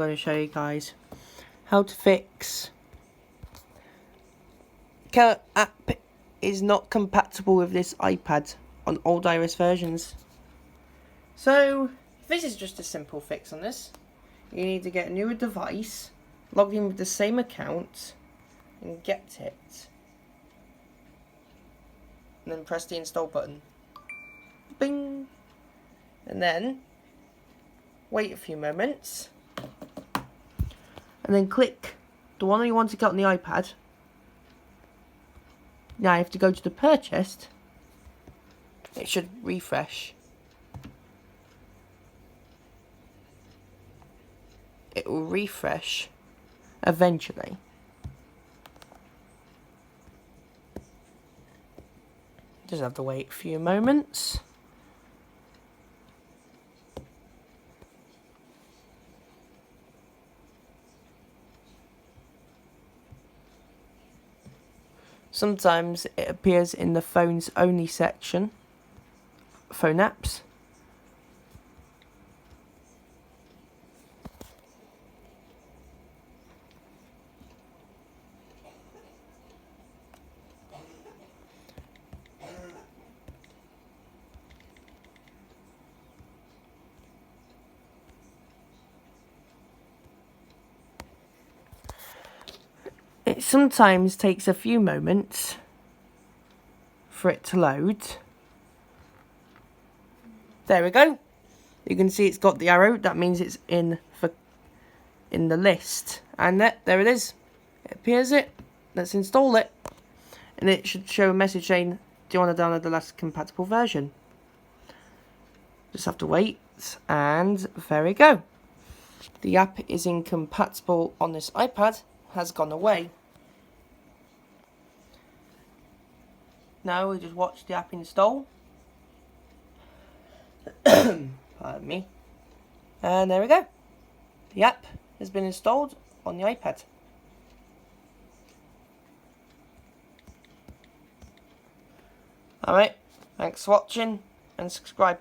I'm going to show you guys how to fix app is not compatible with this iPad on old iOS versions. So this is just a simple fix on this. You need to get a newer device, log in with the same account and get it, and then press the install button. Bing! And then wait a few moments and then click the one that you want to get on the iPad. Now you have to go to the purchased. It should refresh. It will refresh eventually. Just have to wait a few moments. Sometimes it appears in the phones only section, phone apps. It sometimes takes a few moments for it to load. There we go. You can see it's got the arrow. That means it's in the list. And there it is. It appears it. Let's install it. And it should show a message saying, do you want to download the last compatible version? Just have to wait. And there we go. The app is incompatible on this iPad. Has gone away. Now we just watch the app install. Pardon me. And there we go. The app has been installed on the iPad. Alright, thanks for watching and subscribe.